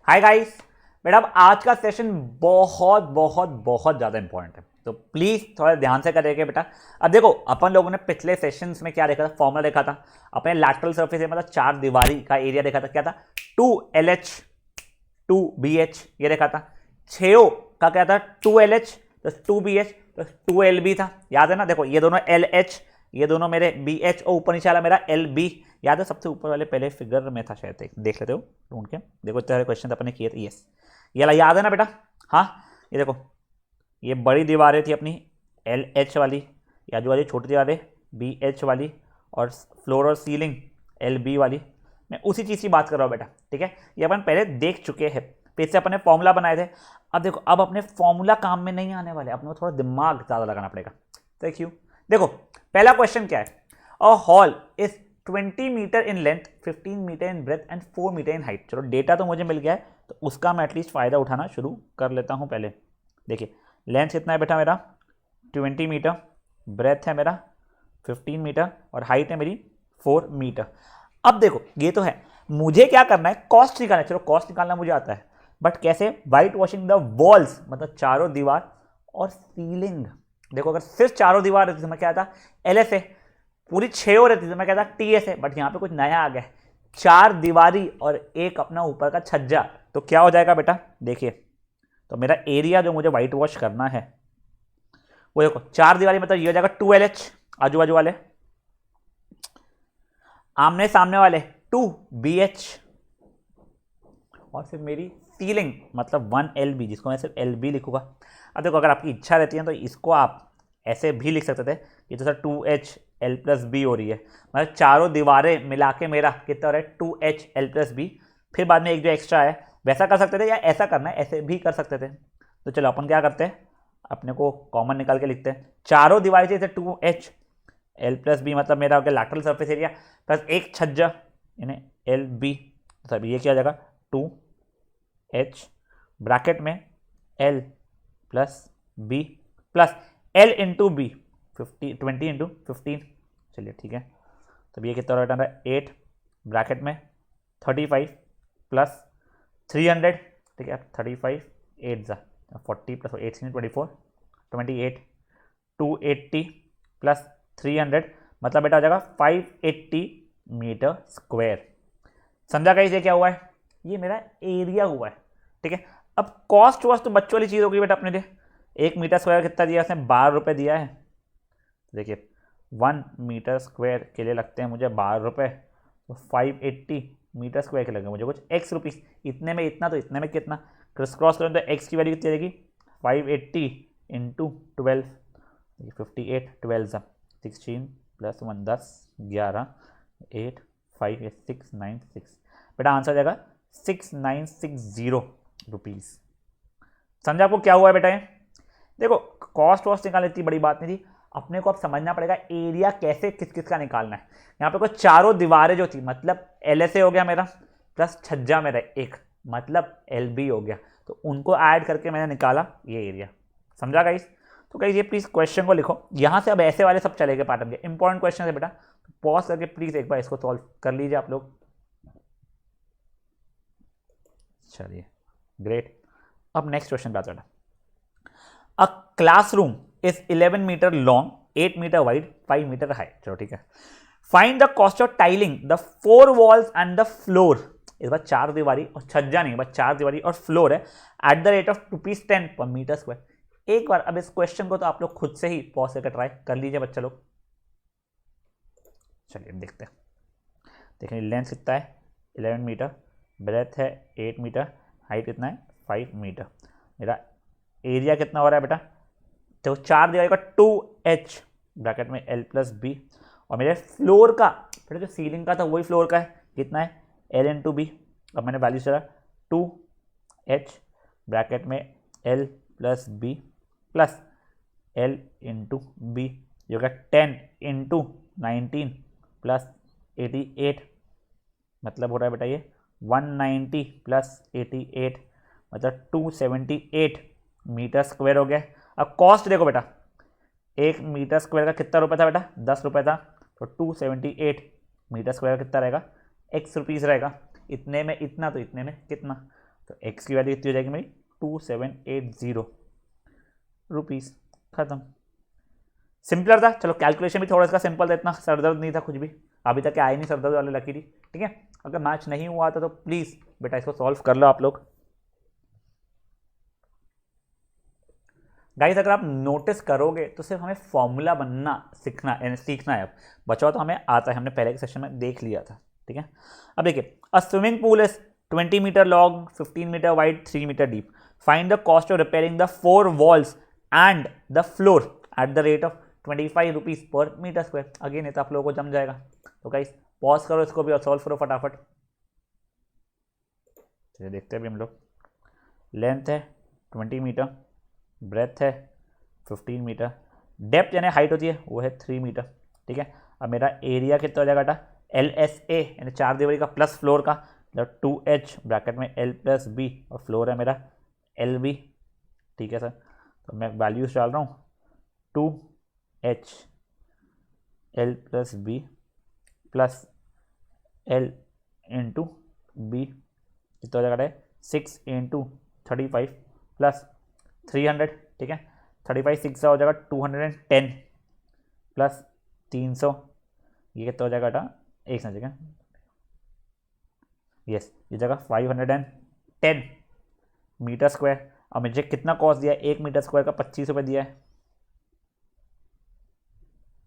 Hi guys. बेटा अब आज का सेशन बहुत बहुत बहुत ज़्यादा इंपॉर्टेंट है, तो प्लीज़ थोड़ा ध्यान से करेंगे बेटा। अब देखो, अपन लोगों ने पिछले सेशंस में क्या देखा था, फॉर्मूला देखा था। अपने लैटरल सरफेस मतलब चार दीवारी का एरिया देखा था, क्या था 2LH 2BH, ये देखा था। छेओ का क्या था 2LH plus 2BH plus 2LB था, याद है ना। देखो ये दोनों LH, ये दोनों मेरे BH और ऊपर नीचे वाला मेरा LB, याद है। सबसे ऊपर वाले पहले फिगर में था शायद, देख लेते हो ढूंढ के। देखो तेरे क्वेश्चन अपने किए थे, यस ये वाला याद है ना बेटा। हाँ ये देखो, ये बड़ी दीवारें थी अपनी LH वाली, या जो वाली छोटी दीवारें BH वाली, और फ्लोर और सीलिंग LB वाली। मैं उसी चीज़ की बात कर रहा हूँ बेटा, ठीक है। ये अपन पहले देख चुके हैं, फिर से अपने फॉर्मूला बनाए थे। अब देखो, अब अपने फॉर्मूला काम में नहीं आने वाले, अपने को थोड़ा दिमाग ज़्यादा लगाना पड़ेगा। तो क्यों, देखो पहला क्वेश्चन क्या है। A hall is 20 metre in length, 15 metre in breadth and 4 metre in height. चलो डेटा तो मुझे मिल गया है, तो उसका मैं एटलीस्ट फ़ायदा उठाना शुरू कर लेता हूँ। पहले देखिए लेंथ कितना है बेटा मेरा 20 मीटर, ब्रेथ है मेरा 15 मीटर और हाइट है मेरी 4 मीटर। अब देखो ये तो है, मुझे क्या करना है, कॉस्ट निकालना है। चलो कॉस्ट निकालना मुझे आता है, बट कैसे, वाइट वॉशिंग द वॉल्स मतलब चारों दीवार और सीलिंग। देखो अगर सिर्फ चारों दीवार रहती तो मैं क्या था LS है, पूरी 6 हो रहती तो मैं कहता TS है। बट यहाँ पे कुछ नया आ गया है, चार दीवारी और एक अपना ऊपर का छज्जा। तो क्या हो जाएगा बेटा, देखिए तो मेरा एरिया जो मुझे व्हाइट वॉश करना है वो देखो, चार दीवारी मतलब ये हो जाएगा 2LH, आजू बाजू वाले, आमने सामने वाले 2BH, और फिर मेरी सीलिंग मतलब 1LB, जिसको मैं सिर्फ LB लिखूंगा। अब देखो अगर आपकी इच्छा रहती है तो इसको आप ऐसे भी लिख सकते थे, ये तो सर 2HL+B हो रही है, मतलब चारों दीवारें मिला के मेरा कितना हो रहा है 2HL+B। फिर बाद में एक जो एक्स्ट्रा है वैसा कर सकते थे, या ऐसा करना है ऐसे भी कर सकते थे। तो चलो अपन क्या करते हैं, अपने को कॉमन निकाल के लिखते हैं। चारों दीवारें जैसे 2HL+B मतलब मेरा हो गया लैटरल सरफेस एरिया, प्लस एक छज्जा यानी LB, तब ये क्या हो जाएगा 2H ब्रैकेट में L+B plus L into B 20 into 15। चलिए ठीक है, तब ये कितना रिटर्न है 8 ब्रैकेट में 35 प्लस 300, ठीक है 35 8 जा 40 प्लस 8 24 28 280 प्लस 300 मतलब बेटा हो जाएगा 580 मीटर स्क्वायर। समझा गाइस ये क्या हुआ है, ये मेरा एरिया हुआ है, ठीक है। अब कॉस्ट वॉस्ट तो बच्चों वाली चीज़ होगी बेटा अपने लिए। 1 मीटर स्क्वायर कितना दिया उसने, 12 रुपये दिया है। देखिए 1 मीटर स्क्वायर के लिए लगते हैं मुझे 12 रुपये, तो 580 मीटर स्क्वायर के लगे मुझे कुछ एक्स रुपीज़। इतने में इतना तो इतने में कितना, क्रिस क्रॉस करें तो एक्स की वैल्यू कितनी रहेगी 580 इंटू 12, 58 12 16 प्लस 1 10 11 8 5 6 9 6, बेटा आंसर जाएगा 6960 रुपीज़। समझा आपको क्या हुआ है बेटा ये। देखो कॉस्ट वॉस्ट निकालने इतनी बड़ी बात नहीं थी, अपने को अब समझना पड़ेगा एरिया कैसे किस किस का निकालना है। यहाँ पे कोई चारों दीवारें जो थी मतलब LSA हो गया मेरा, प्लस छज्जा मेरा एक मतलब LB हो गया, तो उनको ऐड करके मैंने निकाला ये एरिया। समझा गाइस। तो गाइस ये प्लीज क्वेश्चन को लिखो, यहाँ से अब ऐसे वाले सब चलेंगे पैटर्न के, इंपॉर्टेंट क्वेश्चन है बेटा, तो पॉज करके प्लीज एक बार इसको सॉल्व कर लीजिए आप लोग। चलिए ग्रेट, अब नेक्स्ट क्वेश्चन पे आता है। A classroom is 11 metre long, 8 metre wide, 5 metre high. चलो ठीक है। Find the cost of tiling the 4 walls and the floor. इस बार चार दीवारी और छज्जा नहीं, बस चार दीवारी और फ्लोर है, एट द रेट ऑफ ₹10 पर मीटर स्क्वायर। एक बार अब इस क्वेश्चन को तो आप लोग खुद से ही पॉज करके ट्राई कर लीजिए बच्चा लोग। चलिए देखते हैं। देखिए लेंथ कितना है 11 मीटर, ब्रेथ है 8 मीटर, हाइट कितना है 5 मीटर। मेरा एरिया कितना हो रहा है बेटा, तो चार दिया जाएगा 2H ब्रैकेट में L+B, और मेरे फ्लोर का बेटा जो सीलिंग का था वही फ्लोर का है, कितना है L इंटू बी। अब मैंने वैल्यू चला 2H ब्रैकेट में L+B plus L into B, जो कि 10 इंटू 19 प्लस 88, मतलब हो रहा है बेटा ये 190 प्लस 88 मतलब 278 मीटर स्क्वायर हो गया। अब कॉस्ट देखो बेटा, 1 मीटर स्क्वायर का कितना रुपये था बेटा 10 रुपये था, तो 278 मीटर स्क्वायर का कितना रहेगा X रुपीज़ रहेगा। इतने में इतना तो इतने में कितना, तो एक्स की वैल्यू कितनी हो जाएगी मेरी 2780 रुपीज़। खत्म। सिंपलर था। चलो कैलकुलेशन भी थोड़ा इसका सिंपल था, इतना सरदर्द नहीं था कुछ भी। अभी तक आए नहीं सरदर्द वाले लकीरी। ठीक है, अगर मैच नहीं हुआ था तो प्लीज़ बेटा इसको सॉल्व कर लो आप लोग। गाइस अगर आप नोटिस करोगे तो सिर्फ हमें फॉर्मूला बनना सीखना है। अब बचा हुआ तो हमें आता है, हमने पहले के सेशन में देख लिया था। ठीक है, अब देखिए, a swimming pool is 20 metre long, 15 metre wide, 3 metre deep. Find the cost of repairing the 4 walls and the floor at the rate of 25 rupees per metre square. Again ये तो आप लोगों को जम जाएगा। तो गाइस पॉज करो इसको भी और सॉल्व करो फटाफट। चलिए देखते हैं अभी हम लोग। लेंथ है 20 मीटर, ब्रेथ है 15 मीटर, डेप्थ यानी हाइट होती है वो है 3 मीटर। ठीक है, अब मेरा एरिया कितना हो जाएगा बेटा, LSA यानी 4 दीवारी का प्लस फ्लोर का, मतलब 2H ब्रैकेट में L प्लस B और फ्लोर है मेरा LB। ठीक है सर, तो मैं वैल्यूज डाल रहा हूँ 2H L plus B plus L into B कितना हो जाएगा 6 इंटू 35 प्लस 300। ठीक है, 35 6 हो जाएगा 210 प्लस 300, ये कितना हो जाएगा बेटा, एक समझ गया, यस ये जगह 510 मीटर स्क्वायर। और मुझे कितना कॉस्ट दिया है, 1 मीटर स्क्वायर का 25 रुपये दिया है,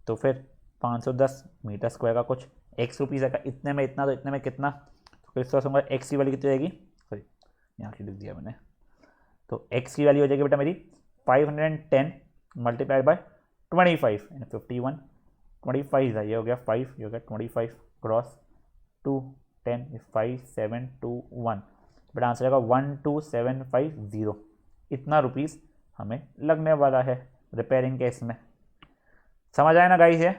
तो फिर 510 मीटर स्क्वायर का कुछ x रुपीज़ है। इतने में इतना तो इतने में कितना, तो फिर इसका एक्स की वैल्यू कितनी जाएगी, सॉरी यहाँ की लिख दिया मैंने, तो x की वैल्यू हो जाएगी बेटा मेरी 510 मल्टीप्लाइड बाय 25 यानी 51, 25 है, ये हो गया 5, ये हो गया 25 क्रॉस 2 10 5 7 2 1, बेटा आंसर आएगा 12750। इतना रुपीज़ हमें लगने वाला है रिपेयरिंग केस में। समझ आया ना गाइस? ये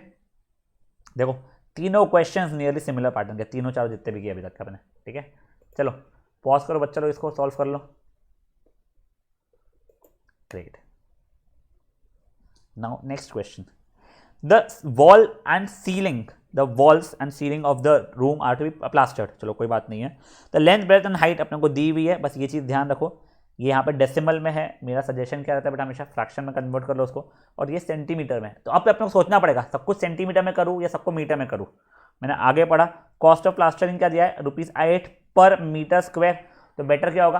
देखो तीनों क्वेश्चंस नियरली सिमिलर पैटर्न के, तीनों चारों जितने भी किए अभी तक आपने। ठीक है, चलो पॉज करो बच्चा लोग, इसको सॉल्व कर लो। Great, now next question. The wall and ceiling, the walls and ceiling of the room are to be plastered. चलो कोई बात नहीं है। The length breadth and height अपने को दी हुई है, बस ये चीज़ ध्यान रखो, ये यहाँ पे डेसिमल में है। मेरा सजेशन क्या रहता है बेटा, हमेशा फ्रैक्शन में कन्वर्ट कर लो उसको, और ये सेंटीमीटर में। तो अब अपने को सोचना पड़ेगा सब कुछ सेंटीमीटर में करूँ या सबको मीटर में करूँ। मैंने आगे पढ़ा, कॉस्ट ऑफ प्लास्टरिंग क्या दिया है, ₹8 पर मीटर स्क्वायर। तो बेटर क्या होगा,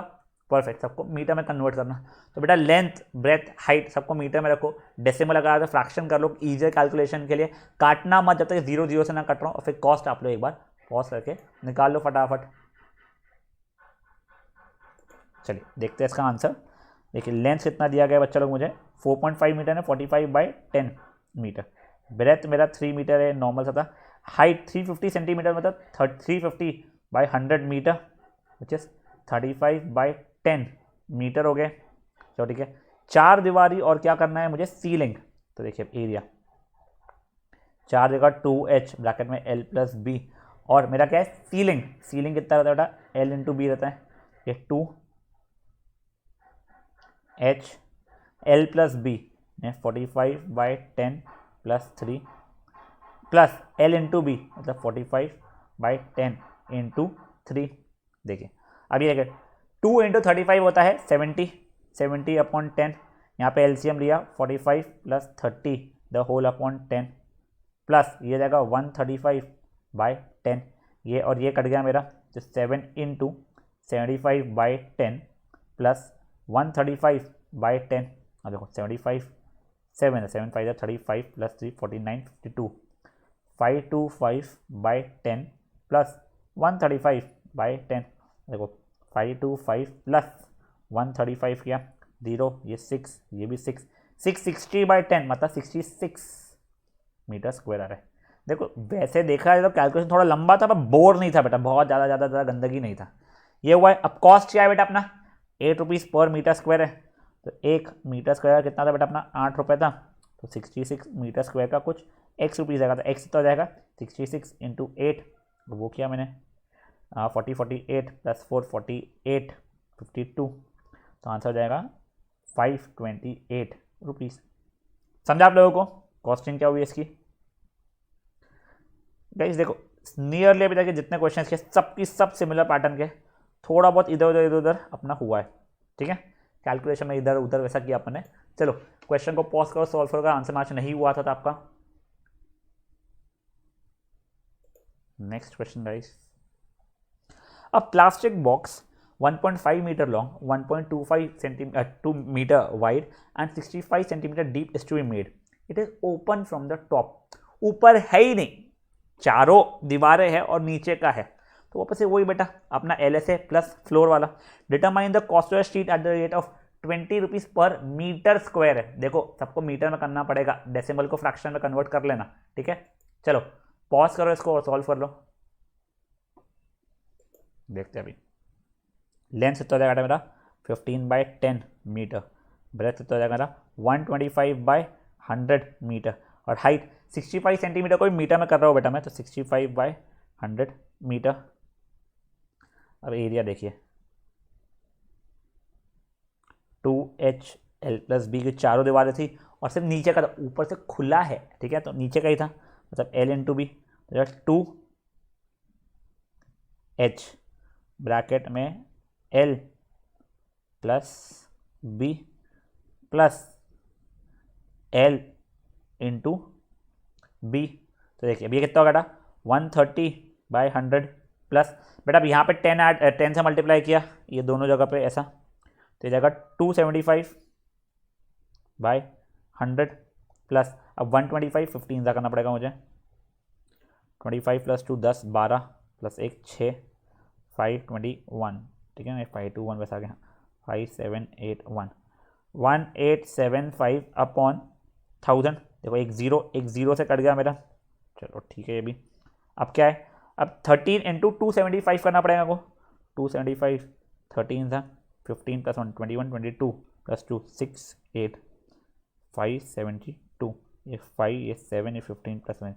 परफेक्ट, सबको मीटर में कन्वर्ट करना। तो बेटा लेंथ ब्रेथ हाइट सबको मीटर में रखो, डेसिमल लगा तो फ्रैक्शन कर लो ईजियर कैलकुलेशन के लिए। काटना मत जब तक 0 0 से ना कट रहा हूँ। और फिर कॉस्ट आप लोग एक बार पॉज करके निकाल लो फटाफट। चलिए देखते हैं इसका आंसर। देखिए लेंथ कितना दिया गया बच्चा लोग मुझे, 4.5 मीटर है, 45 बाई 10 मीटर। ब्रेथ मेरा 3 मीटर है, नॉर्मल सा था। हाइट 350 सेंटीमीटर, मतलब 350 by 100 metre which is 35 by 10 metre हो गए। चलो ठीक है, 4 दीवारी और क्या करना है मुझे, सीलिंग। तो देखिए एरिया 4 जगह 2H ब्रैकेट में L प्लस B, और मेरा क्या है सीलिंग, सीलिंग कितना रहता है बेटा, L इंटू B रहता है, ये 2H L plus B 45 by 10 plus 3 plus L into B मतलब 45 बाई 10 इंटू 3। देखिए अब ये 2 इंटू 35 होता है 70, 70 अपॉन 10, यहाँ पे एलसीएम लिया 45 प्लस 30 द होल अपॉन 10 प्लस ये जाएगा 135 बाई 10, ये और ये कट गया मेरा, तो 7 इंटू 75 बाई 10 प्लस 135 बाई 10। अब देखो 75 7 है, 7 5 35 प्लस 3 49 52, 525 बाई 10 प्लस 135 बाई 10। देखो 525 प्लस 135 किया 0, ये 6, ये भी 6, 660 बाई 10 मतलब 66 मीटर स्क्वायर आ रहा है। देखो वैसे देखा जाए तो कैलकुलेशन थोड़ा लंबा था पर बोर नहीं था बेटा, बहुत ज़्यादा गंदगी नहीं था। ये हुआ है। अब कॉस्ट क्या है बेटा अपना, 8 रुपीज़ पर मीटर स्क्वायर है। तो 1 मीटर स्क्वायर कितना था बेटा अपना, 8 रुपये था। तो 66 मीटर स्क्वायर का कुछ x रुपीज़ आएगा, तो x तो हो जाएगा 66 इंटू 8, वो किया मैंने 48 प्लस 4 48 52, तो आंसर हो जाएगा 528 रुपीज़। समझा आप लोगों को कॉस्टिंग क्या हुई इसकी? गाइस देखो नियरली अभी तक जितने क्वेश्चन के सबकी सब सिमिलर पैटर्न के, थोड़ा बहुत इधर उधर अपना हुआ है, ठीक है, कैलकुलेशन में इधर उधर वैसा किया अपन ने। चलो क्वेश्चन को पॉज करो, सॉल्व करो, अगर आंसर मैच नहीं हुआ था तो आपका next question guys. A plastic box 1.5 meter long, 2 meter wide and 65 centimeter deep is to be made. It is open from the top. ऊपर है ही नहीं, चारों दीवारें हैं और नीचे का है, तो वापस से वही बेटा अपना LSA प्लस फ्लोर वाला। Determine the cost of street at the rate of 20 rupees per metre square है। देखो सबको मीटर में करना पड़ेगा, डेसिमल को फ्रैक्शन में कन्वर्ट कर लेना, ठीक है। चलो पॉज करो इसको और सॉल्व कर लो, देखते हैं अभी। लेंथ कितना हो जाएगा मेरा 15/10 मीटर, ब्रेथ कितना हो जाएगा मेरा 125/100 मीटर, और हाइट 65 सेंटीमीटर को भी मीटर में कर रहा हूँ बेटा मैं, तो 65/100 मीटर। अब एरिया देखिए 2HL+B की चारों दीवारें थी और सिर्फ नीचे का था, ऊपर से खुला है, ठीक है, तो नीचे का ही था, मतलब L×B 2H ब्रैकेट में L+B प्लस L×B। तो देखिए अभी ये कितना होगा 130/100 प्लस बेटा, अब यहाँ पे 10 से मल्टीप्लाई किया ये दोनों जगह पे ऐसा, तो ये जाएगा 275/100 प्लस, अब 125 15 सा करना पड़ेगा मुझे, 25 + 2 10 12 प्लस 1 6 521, ठीक है ना, 521 वैसा आ गया, 5781 1875 अपॉन 1000। देखो एक जीरो से कट गया मेरा, चलो ठीक है ये भी। अब क्या है, अब 13 × 275 करना पड़ेगा को, 275 13 था, 15 + 1 21 22 + 2 6 8 572, ये 5 ये 7 ये 15 + 1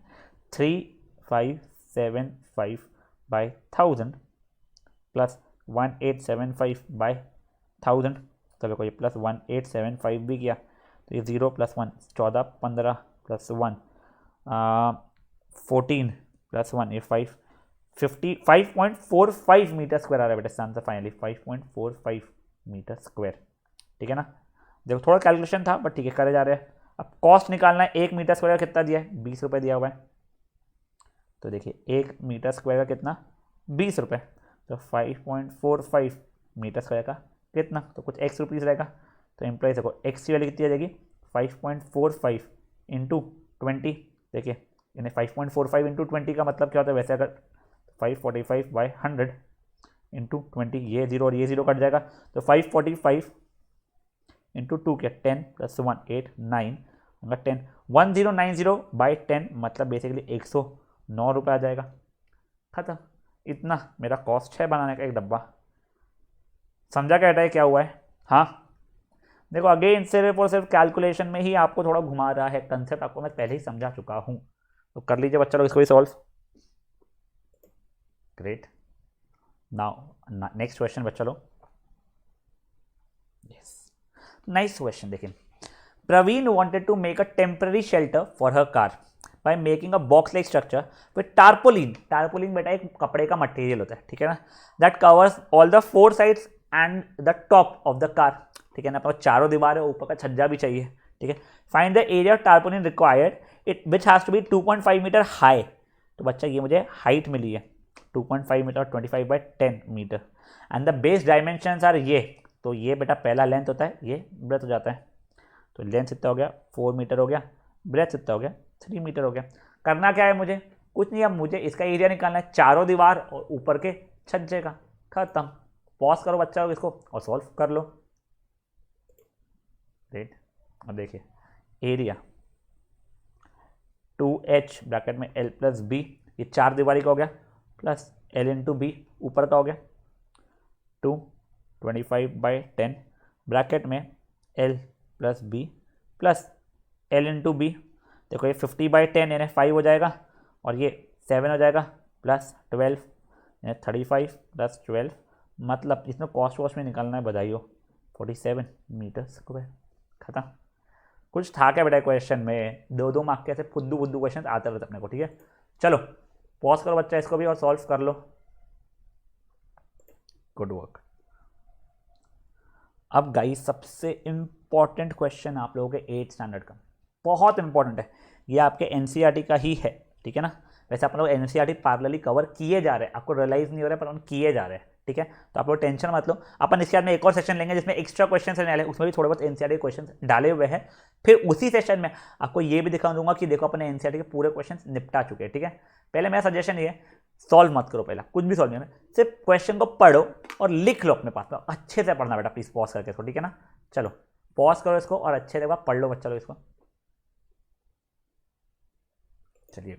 3575/1000 प्लस 1875/1000। तो देखो ये प्लस 1875 भी किया, तो ये 0 + 1 14 15 + 1 14 + 1 ये 5.45 मीटर स्क्वायर आ रहा है बेटा, आंसर फाइनली 5.45 मीटर स्क्वायर, ठीक है ना। देखो थोड़ा कैलकुलेशन था बट ठीक है करे जा रहे हैं। अब कॉस्ट निकालना है, 1 मीटर स्क्वायर का कितना दिया है 20 रुपये दिया हुआ है, तो देखिए 1 मीटर स्क्वायर का कितना 20 रुपये, तो 5.45 मीटर स्क्वायर का कितना, तो कुछ x रुपीज़ रहेगा, तो एम्प्लॉइज देखो x की वैल्यू कितनी आ जाएगी 5.45 × 20, देखिए यानी 5.45 × 20 का मतलब क्या होता है वैसे, अगर 545/100 × 20 ये 0 और ये 0 कट जाएगा, तो 545 × 2 क्या 10 + 1 8 9 10 1090/10 मतलब बेसिकली 109 रुपये आ जाएगा, खत्म। इतना मेरा कॉस्ट है बनाने का एक डब्बा। समझा क्या है क्या हुआ है? हाँ देखो अगेन सिर्फ और सिर्फ कैलकुलेशन में ही आपको थोड़ा घुमा रहा है, कंसेप्ट आपको मैं पहले ही समझा चुका हूँ, तो कर लीजिए बच्चा लोग इसको भी solve. Great, now next question बच्चा लोग। Yes nice question. देखिए Praveen wanted to make a temporary shelter for her car by making a box like structure with tarpaulin। tarpaulin बेटा एक कपड़े का मटेरियल होता है, ठीक है ना, that covers all the 4 sides and the top of the car, ठीक है ना, आपको चारों दीवारें ऊपर का छज्जा भी चाहिए, ठीक है। Find the area of tarpaulin required it which has to be 2.5 metre high, तो बच्चा ये मुझे हाइट मिली है 2.5 metre 25/10 metre, and the base dimensions are ये, तो ये बेटा पहला लेंथ होता है, ये ब्रेथ हो जाता है, तो लेंथ कितना हो गया 4 मीटर हो गया, ब्रेथ कितना हो गया 3 मीटर हो गया। करना क्या है मुझे, कुछ नहीं, अब मुझे इसका एरिया निकालना है, चारों दीवार और ऊपर के छज्जे का, खत्म। पॉज करो बच्चा इसको और सॉल्व कर लो। राइट, अब देखिए एरिया 2H ब्रैकेट में L+B, ये 4 दीवारी का हो गया, प्लस L×B ऊपर का हो गया 225/10 ब्रैकेट में L+B प्लस L×B, देखो ये 50/10 यानी 5 हो जाएगा, और ये 7 हो जाएगा, प्लस 12 यानी 35 + 12, मतलब इसमें कॉस्ट वॉस्ट में निकालना है, बधाई हो 47 मीटर स्क्वायर, खत्म। कुछ था क्या बेटा क्वेश्चन में, 2 मार्क के ऐसे फुद्दू बुद्दू क्वेश्चन आते रहते अपने को, ठीक है। चलो पॉज करो बच्चा इसको भी और सॉल्व कर लो। Good work. अब गाइस सबसे इंपॉर्टेंट क्वेश्चन आप लोगों के 8th स्टैंडर्ड का, बहुत इंपॉर्टेंट है, ये आपके एनसीईआरटी का ही है, ठीक है ना। वैसे आप लोग एनसीईआरटी पैरेलली कवर किए जा रहे हैं, आपको रियलाइज नहीं हो रहा है पर उन किए जा रहे हैं, ठीक है। तो आप लोग टेंशन मत लो, अपन इसके बाद में एक और सेशन लेंगे जिसमें एक्स्ट्रा क्वेश्चन रहने वाले, उसमें भी थोड़े बहुत एनसीईआरटी क्वेश्चन डाले हुए हैं। फिर उसी सेशन में आपको ये भी दिखा दूंगा कि देखो अपने एनसीईआरटी के पूरे क्वेश्चन निपटा चुके हैं, ठीक है। पहले मेरा सजेशन ये, सॉल्व मत करो, पहला कुछ भी सॉल्व नहीं करना, सिर्फ क्वेश्चन को पढ़ो और लिख लो अपने पास में, अच्छे से पढ़ना बेटा, प्लीज पॉज करके इसको, ठीक है ना। चलो पॉज करो इसको और अच्छे से पढ़ लो बच्चा लोग इसको। चलिए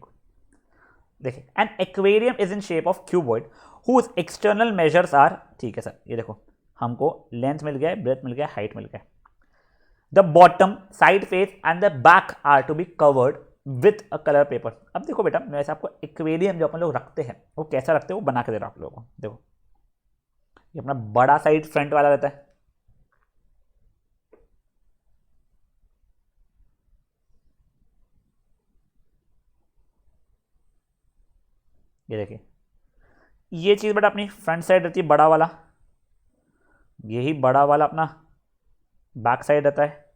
देखिए, an aquarium is in shape of cuboid whose external measures are, ठीक है सर, ये देखो हमको लेंथ मिल गया, ब्रेथ मिल गया, हाइट मिल गया। The bottom, side face and the back are to be covered with a colour paper. अब देखो बेटा, मैं ऐसे आपको एक्वेरियम जो अपन लोग रखते हैं वो कैसा रखते हैं वो बना के दे रहा हूं आप लोगों को। देखो ये अपना बड़ा साइड फ्रंट वाला रहता है, ये देखिए ये चीज़ बेटा अपनी फ्रंट साइड रहती है, बड़ा वाला, यही बड़ा वाला अपना बैक साइड रहता है,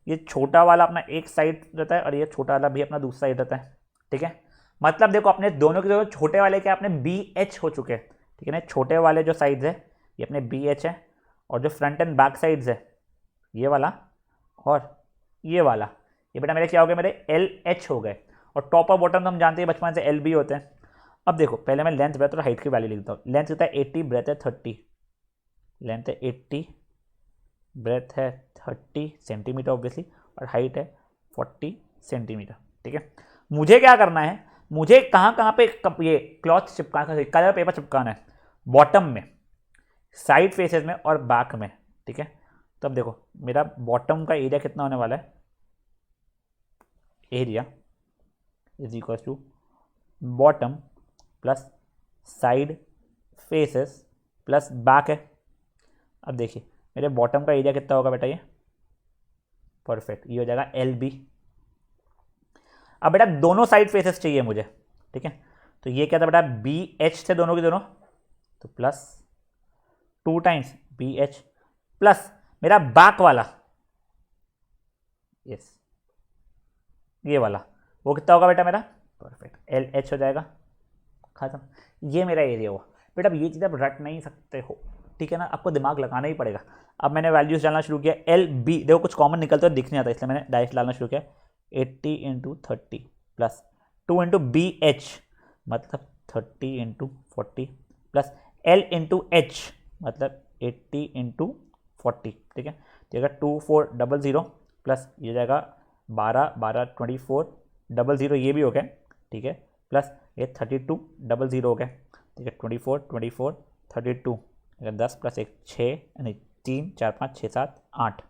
ये छोटा वाला अपना एक साइड रहता है और ये छोटा वाला भी अपना दूसरा साइड रहता है, ठीक है। मतलब देखो अपने दोनों के दोनों छोटे वाले के अपने बी एच हो चुके हैं, ठीक है ना। छोटे वाले जो साइड्स है ये अपने बी एच है, और जो फ्रंट एंड बैक साइड्स है ये वाला और ये वाला, ये बेटा मेरे क्या हो गए, मेरे एल एच हो गए। और टॉप और बॉटम तो हम जानते हैं बचपन से एल बी होते हैं। अब देखो पहले मैं लेंथ, ब्रेथ और हाइट की वैल्यू लिखता हूँ। लेंथ कितना है 80, ब्रेथ है 30, लेंथ है 80, ब्रेथ है 30 सेंटीमीटर ऑब्वियसली, और हाइट है 40 सेंटीमीटर, ठीक है। मुझे क्या करना है, मुझे कहाँ कहाँ पे ये क्लॉथ चिपकाना है, कलर पेपर चिपकाना है, बॉटम में, साइड फेसेस में और बैक में, ठीक है। तो अब देखो मेरा बॉटम का एरिया कितना होने वाला है, area is equal to bottom plus side faces plus back है। अब देखिए मेरे बॉटम का एरिया कितना होगा बेटा, ये परफेक्ट, ये हो जाएगा एल बी। अब बेटा दोनों साइड फेसेस चाहिए मुझे, ठीक है। तो ये क्या था बेटा, बी एच थे दोनों के दोनों, तो plus 2 times B H plus मेरा बैक वाला, यस ये वाला, वो कितना होगा बेटा मेरा, परफेक्ट एल एच हो जाएगा, खत्म। ये मेरा एरिया हुआ बेटा। अब ये चीज़ आप रट नहीं सकते हो, ठीक है ना, आपको दिमाग लगाना ही पड़ेगा। अब मैंने वैल्यूज डालना शुरू किया, एल बी देखो कुछ कॉमन निकलता है दिख नहीं आता, इसलिए मैंने डायरेक्ट डालना शुरू किया, 80 × 30 प्लस 2 × बी एच मतलब 30 × 40 प्लस एल × एच मतलब 80 × 40, ठीक है। तो जाएगा 2400 प्लस ये जाएगा 12 24 00, ये भी हो गया, ठीक है, प्लस ये 3200 हो गया, ठीक है। 24 24 32, 10 प्लस 1 6 यानी 3 4 5 6 7 8,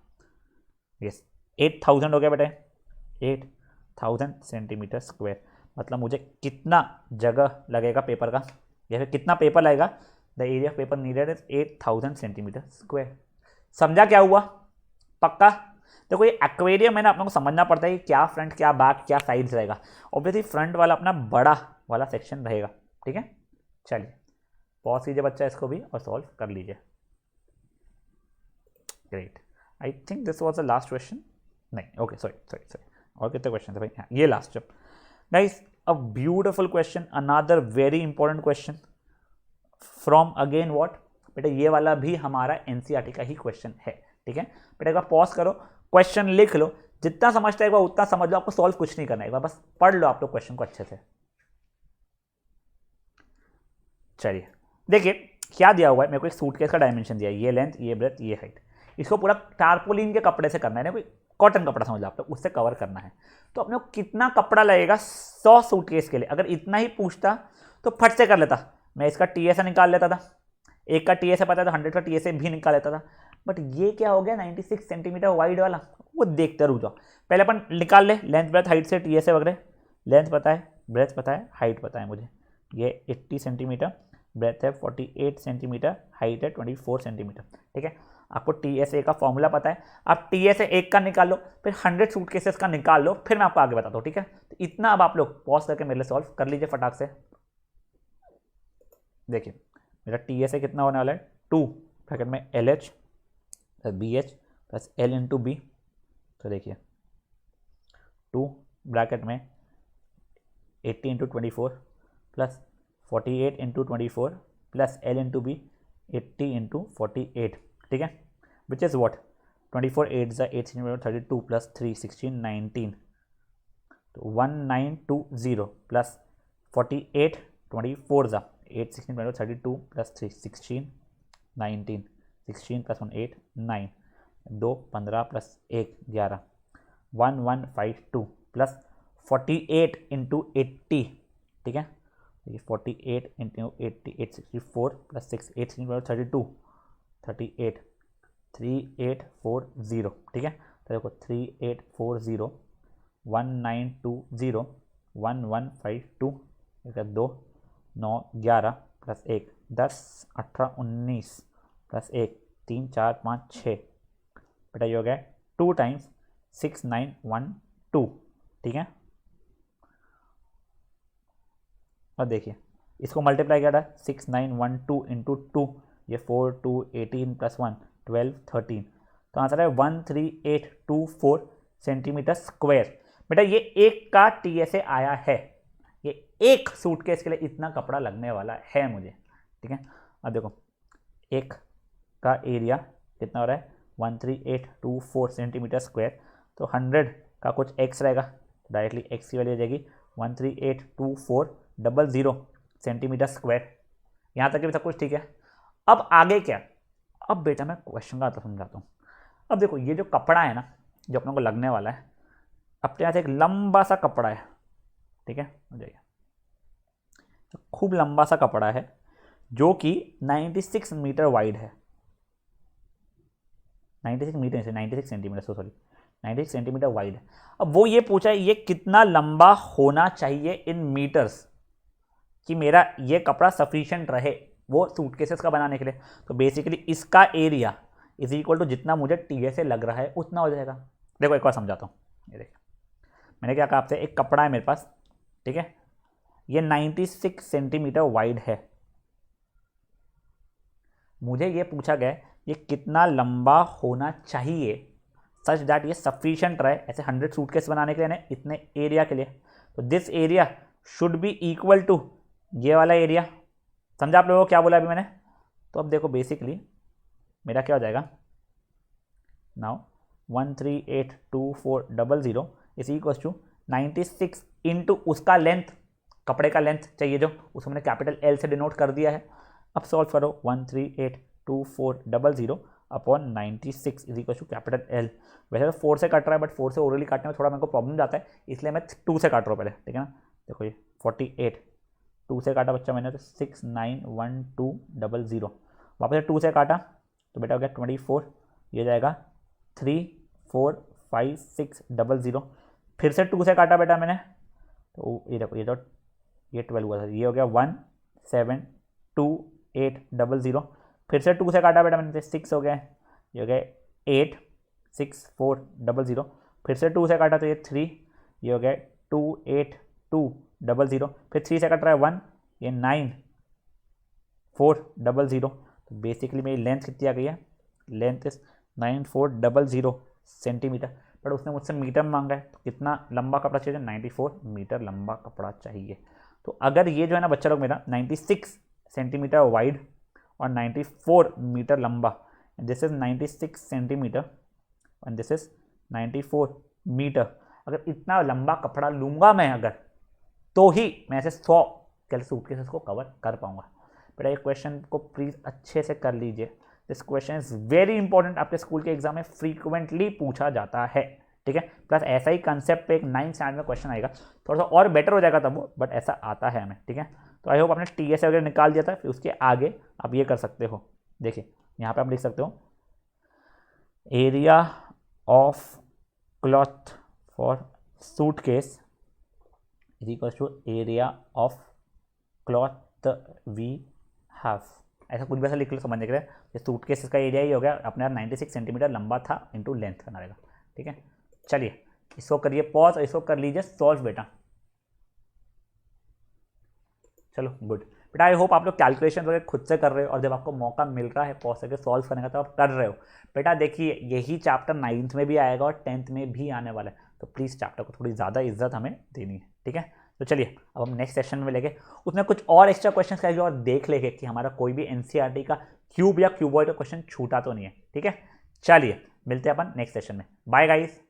यस 8000 हो गया बेटे, 8000 सेंटीमीटर स्क्वायर। मतलब मुझे कितना जगह लगेगा पेपर का, या फिर कितना पेपर लगेगा, the area of paper needed is 8000 centimetre square. समझा क्या हुआ, पक्का। देखो ये एक्वेरियम है ना, आप लोगों को समझना पड़ता है कि क्या फ्रंट क्या बैक क्या साइड्स रहेगा। ऑब्वियसली फ्रंट वाला अपना बड़ा वाला सेक्शन रहेगा, ठीक है। चलिए पॉज कीजिए बच्चा इसको भी और सॉल्व कर लीजिए। Great, I think this was the last question, नहीं ओके सॉरी और कितने क्वेश्चन थे भाई, हाँ ये last. Guys a beautiful question, another very important question from again what, बेटा ये वाला भी हमारा एनसीईआरटी का ही क्वेश्चन है, ठीक है। बेटा एक बार पॉज करो, क्वेश्चन लिख लो, जितना समझता है एक बार उतना समझ लो, आपको सॉल्व कुछ नहीं करना है, एक बार बस पढ़ लो आप लोग क्वेश्चन को अच्छे से। चलिए देखिए क्या दिया हुआ है, मेरे को एक सूटकेस का डायमेंशन दिया है, ये लेंथ ये ब्रेथ ये हाइट, इसको पूरा टारपोलिन के कपड़े से करना है ना, कोई कॉटन कपड़ा समझ लो आप लोग, उससे कवर करना है। तो अपने को कितना कपड़ा लगेगा 100 सूटकेस के लिए, अगर इतना ही पूछता तो फट से कर लेता, मैं इसका टीएसए निकाल लेता था, एक का टीएसए पता था, 100 का टीएसए भी निकाल लेता था। बट ये क्या हो गया 96 सेंटीमीटर वाइड वाला, वो देखते रुक जाओ। पहले अपन निकाल ले लेंथ ब्रेथ हाइट से टीएसए वगैरह, लेंथ पता है, ब्रेथ पता है, हाइट पता है मुझे, ये 80 सेंटीमीटर, ब्रेथ है 48 सेंटीमीटर, हाइट है 24 सेंटीमीटर, ठीक है। आपको टीएसए का फॉर्मूला पता है, आप टीएसए एक का निकाल लो, फिर 100 सूटकेसेस का निकाल लो, फिर मैं आपको आगे बताता हूँ, ठीक है। तो इतना अब आप लोग पॉज करके मेरे लिए सॉल्व कर लीजिए फटाक से। देखिए मेरा टीएसए कितना होने वाला है 2 ब्रैकेट में LH plus BH plus L into B. तो देखिए 2 ब्रैकेट में 80 into 24 plus 48 into 24 plus L into B 80 into 48, ठीक है, विच इज़ वॉट 24 8 8 32 प्लस 3 16 19, तो 1920 plus 48 24 8 16 32 plus 3 16 19 16 plus 1 8 9 2 15 plus 1 11 1152 plus 48 into 80, ठीक है, 48 इंटू 80 864 प्लस 6 8 32 38 3840, ठीक है। तो देखो 3840 1920 1152 2 9 11 प्लस 1 10 18 19 प्लस 1 3 4 5 6, बेटा ये हो गया 2 टाइम्स 6912, ठीक है। और देखिए इसको मल्टीप्लाई किया था 6912 इंटू 2, ये 4 2 18 प्लस 1 12 13, तो आंसर है 13824 सेंटीमीटर स्क्वायर। बेटा ये एक का TSA आया है, ये एक सूटकेस के लिए इतना कपड़ा लगने वाला है मुझे, ठीक है। अब देखो एक का एरिया कितना हो रहा है 13824 सेंटीमीटर स्क्वायर, तो 100 का कुछ x रहेगा, डायरेक्टली x की वैल्यू हो जाएगी 1382400 सेंटीमीटर स्क्वायर। यहाँ तक भी सब कुछ ठीक है। अब आगे क्या, अब बेटा मैं क्वेश्चन का समझाता हूँ। अब देखो ये जो कपड़ा है ना जो अपने को लगने वाला है, अपने यहाँ से एक लंबा सा कपड़ा है, ठीक है, हो जाइए, खूब लंबा सा कपड़ा है जो कि 96 मीटर वाइड है, 96 मीटर से 96 सेंटीमीटर, सॉरी 96 सेंटीमीटर वाइड है। अब वो ये पूछा है ये कितना लंबा होना चाहिए इन मीटर्स कि मेरा ये कपड़ा सफिशिएंट रहे वो सूटकेसेस का बनाने के लिए। तो बेसिकली इसका एरिया इज इक्वल टू जितना मुझे TSA लग रहा है उतना हो जाएगा। देखो एक बार समझाता हूँ, ये देखिए मैंने क्या कहा आपसे, एक कपड़ा है मेरे पास, ठीक है, ये 96 सेंटीमीटर वाइड है, मुझे ये पूछा गया ये कितना लंबा होना चाहिए सच दैट ये सफिशिएंट रहे ऐसे 100 सूटकेस बनाने के लिए, इतने एरिया के लिए। तो this area should be equal to ये वाला एरिया। समझा आप लोगों को क्या बोला अभी मैंने? तो अब देखो बेसिकली मेरा क्या हो जाएगा now 1382400 is equal to 96 into उसका लेंथ, कपड़े का लेंथ चाहिए जो, उसको मैंने कैपिटल L से डिनोट कर दिया है। अब सॉल्व करो 1382400 upon 96 is equal to capital L। वैसे तो 4 से कट रहा है बट 4 से ओरली काटने में थोड़ा मेरे को प्रॉब्लम जाता है, इसलिए मैं 2 से काट रहा हूँ पहले, ठीक है ना। देखो ये 48 2 से काटा बच्चा मैंने तो 691200, वापस से 2 से काटा तो बेटा हो गया 24, ये जाएगा 345600, फिर से 2 से काटा बेटा मैंने तो ये देखो ये 12 हुआ था, ये हो गया 172800, फिर से 2 से काटा बेटा मैंने 6 हो गया, ये हो गया 86400, फिर से 2 से काटा तो ये 3, ये हो गया 28200, फिर 3 से कट रहा है 1, ये 9400। तो बेसिकली मेरी लेंथ कितनी आ गई है, लेंथ इज 9400 सेंटीमीटर, बट उसने मुझसे मीटर में मांगा है, तो कितना लंबा कपड़ा चाहिए, 94 मीटर लंबा कपड़ा चाहिए। तो अगर ये जो है ना बच्चा लोग मेरा 96 सेंटीमीटर वाइड और 94 मीटर लंबा, this is 96 centimetre and this is 94 metre, अगर इतना लंबा कपड़ा लूँगा मैं अगर, तो ही मैं ऐसे 100 कैसे सूटकेसेस को कवर कर पाऊंगा। बेटा ये क्वेश्चन को प्लीज़ अच्छे से कर लीजिए, this question is very important, आपके स्कूल के एग्जाम में फ्रीक्वेंटली पूछा जाता है, ठीक है। प्लस ऐसा ही कंसेप्ट पे एक 9th स्टैंडर्ड में क्वेश्चन आएगा, थोड़ा सा और बेटर हो जाएगा तब वो, बट ऐसा आता है हमें, ठीक है। तो आई होप आपने TSA वगैरह निकाल दिया था, फिर उसके आगे आप ये कर सकते हो। देखिए यहाँ पे आप लिख सकते हो area of cloth for suitcase is equal to area of cloth we have, ऐसा कुछ भी ऐसा लिख लो समझने के लिए। ये सूटकेस का एरिया ही हो गया अपने 96 सेंटीमीटर लंबा था इंटू लेंथ करना रहेगा, ठीक है। चलिए इसको करिए पॉज और इसको कर लीजिए सॉल्व बेटा। चलो गुड बेटा आई होप आप लोग कैलकुलेशन वगैरह खुद से कर रहे हो, और जब आपको मौका मिल रहा है पॉज करके सॉल्व करने का तो आप कर रहे हो। बेटा देखिए यही चैप्टर 9th में भी आएगा और 10th में भी आने वाला है, तो प्लीज़ चैप्टर को थोड़ी ज़्यादा इज्जत हमें देनी है, ठीक है। तो चलिए अब हम नेक्स्ट सेशन में लेके उसमें कुछ और एक्स्ट्रा क्वेश्चन करेंगे और देख लेंगे कि हमारा कोई भी एनसीईआरटी का क्यूब या क्यूबॉइड का क्वेश्चन छूटा तो नहीं है, ठीक है। चलिए मिलते हैं अपन नेक्स्ट सेशन में, बाय गाइस।